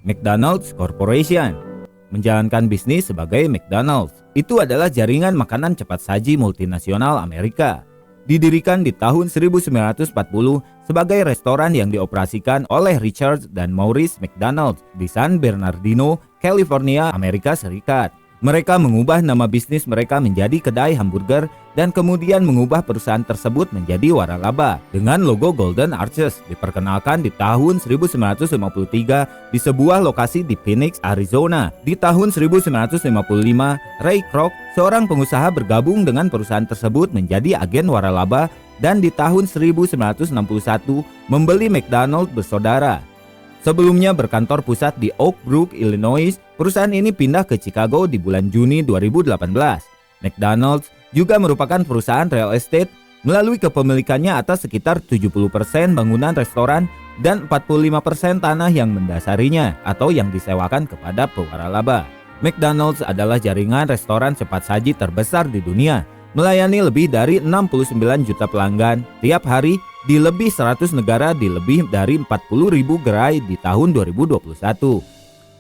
McDonald's Corporation. Menjalankan bisnis sebagai McDonald's, itu adalah jaringan makanan cepat saji multinasional Amerika. Didirikan di tahun 1940 sebagai restoran yang dioperasikan oleh Richard dan Maurice McDonald di San Bernardino, California, Amerika Serikat. Mereka mengubah nama bisnis mereka menjadi kedai hamburger dan kemudian mengubah perusahaan tersebut menjadi waralaba dengan logo Golden Arches. Diperkenalkan di tahun 1953 di sebuah lokasi di Phoenix, Arizona. Di tahun 1955, Ray Kroc, seorang pengusaha, bergabung dengan perusahaan tersebut menjadi agen waralaba dan di tahun 1961 membeli McDonald bersaudara. Sebelumnya berkantor pusat di Oak Brook, Illinois, perusahaan ini pindah ke Chicago di bulan Juni 2018. McDonald's juga merupakan perusahaan real estate melalui kepemilikannya atas sekitar 70% bangunan restoran dan 45% tanah yang mendasarinya atau yang disewakan kepada pewaralaba. McDonald's adalah jaringan restoran cepat saji terbesar di dunia, melayani lebih dari 69 juta pelanggan tiap hari di lebih 100 negara di lebih dari 40.000 gerai di tahun 2021.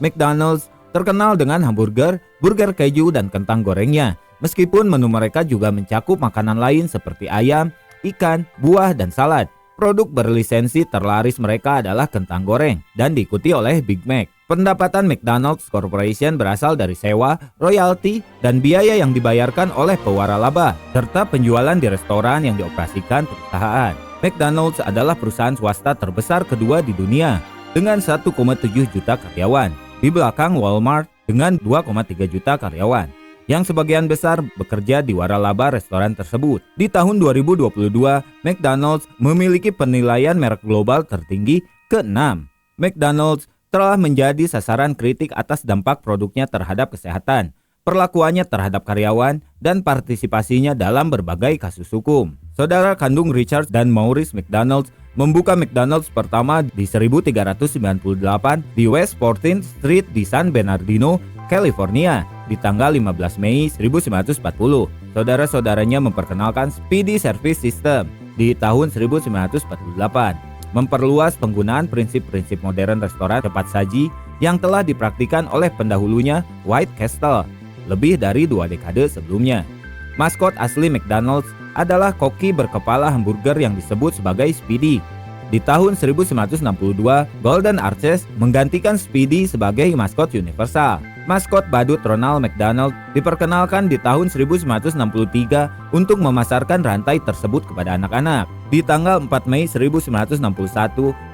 McDonald's terkenal dengan hamburger, burger keju, dan kentang gorengnya. Meskipun menu mereka juga mencakup makanan lain seperti ayam, ikan, buah, dan salad. Produk berlisensi terlaris mereka adalah kentang goreng dan diikuti oleh Big Mac. Pendapatan McDonald's Corporation berasal dari sewa, royalti, dan biaya yang dibayarkan oleh pewaralaba, serta penjualan di restoran yang dioperasikan perusahaan. McDonald's adalah perusahaan swasta terbesar kedua di dunia dengan 1,7 juta karyawan, di belakang Walmart dengan 2,3 juta karyawan, yang sebagian besar bekerja di waralaba restoran tersebut. Di tahun 2022, McDonald's memiliki penilaian merek global tertinggi ke-6. McDonald's telah menjadi sasaran kritik atas dampak produknya terhadap kesehatan, perlakuannya terhadap karyawan, dan partisipasinya dalam berbagai kasus hukum. Saudara kandung Richard dan Maurice McDonald membuka McDonald's pertama di 1398 di West 14th Street di San Bernardino, California di tanggal 15 Mei 1940. Saudara-saudaranya memperkenalkan Speedy Service System di tahun 1948, memperluas penggunaan prinsip-prinsip modern restoran cepat saji yang telah dipraktikkan oleh pendahulunya White Castle lebih dari 2 dekade sebelumnya. Maskot asli McDonald's adalah koki berkepala hamburger yang disebut sebagai Speedy. Di tahun 1962, Golden Arches menggantikan Speedy sebagai maskot universal. Maskot badut Ronald McDonald diperkenalkan di tahun 1963 untuk memasarkan rantai tersebut kepada anak-anak. Di tanggal 4 Mei 1961,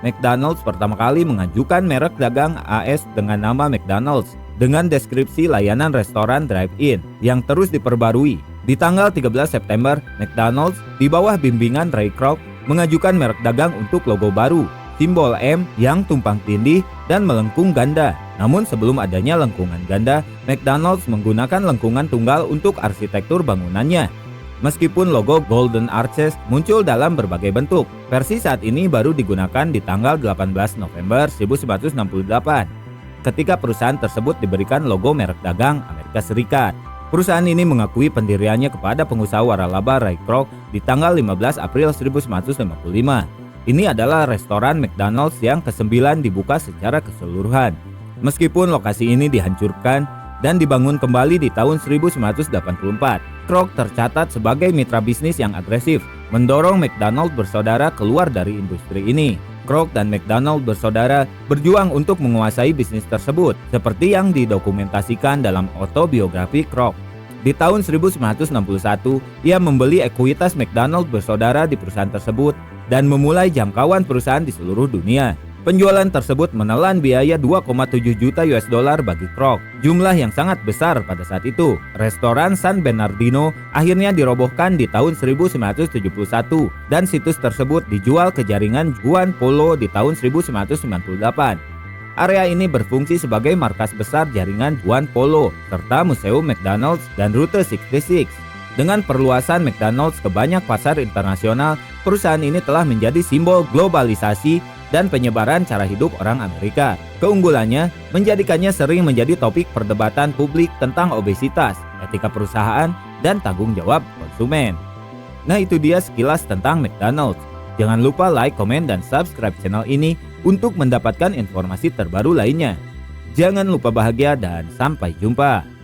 McDonald's pertama kali mengajukan merek dagang AS dengan nama McDonald's dengan deskripsi layanan restoran drive-in yang terus diperbarui. Di tanggal 13 September, McDonald's di bawah bimbingan Ray Kroc mengajukan merek dagang untuk logo baru, simbol M yang tumpang tindih dan melengkung ganda. Namun sebelum adanya lengkungan ganda, McDonald's menggunakan lengkungan tunggal untuk arsitektur bangunannya. Meskipun logo Golden Arches muncul dalam berbagai bentuk, versi saat ini baru digunakan di tanggal 18 November 1968, ketika perusahaan tersebut diberikan logo merek dagang Amerika Serikat. Perusahaan ini mengakui pendiriannya kepada pengusaha waralaba Ray Kroc di tanggal 15 April 1955. Ini adalah restoran McDonald's yang ke-9 dibuka secara keseluruhan. Meskipun lokasi ini dihancurkan dan dibangun kembali di tahun 1984, Kroc tercatat sebagai mitra bisnis yang agresif, mendorong McDonald bersaudara keluar dari industri ini. Kroc dan McDonald bersaudara berjuang untuk menguasai bisnis tersebut, seperti yang didokumentasikan dalam autobiografi Kroc. Di tahun 1961, ia membeli ekuitas McDonald bersaudara di perusahaan tersebut dan memulai jangkauan perusahaan di seluruh dunia. Penjualan tersebut menelan biaya 2,7 juta US dollar bagi Kroc, jumlah yang sangat besar pada saat itu. Restoran San Bernardino akhirnya dirobohkan di tahun 1971 dan situs tersebut dijual ke jaringan Juan Polo di tahun 1998. Area ini berfungsi sebagai markas besar jaringan Juan Polo serta Museum McDonald's dan Route 66. Dengan perluasan McDonald's ke banyak pasar internasional, perusahaan ini telah menjadi simbol globalisasi dan penyebaran cara hidup orang Amerika. Keunggulannya menjadikannya sering menjadi topik perdebatan publik tentang obesitas, etika perusahaan, dan tanggung jawab konsumen. Nah, itu dia sekilas tentang McDonald's. Jangan lupa like, komen, dan subscribe channel ini untuk mendapatkan informasi terbaru lainnya. Jangan lupa bahagia dan sampai jumpa.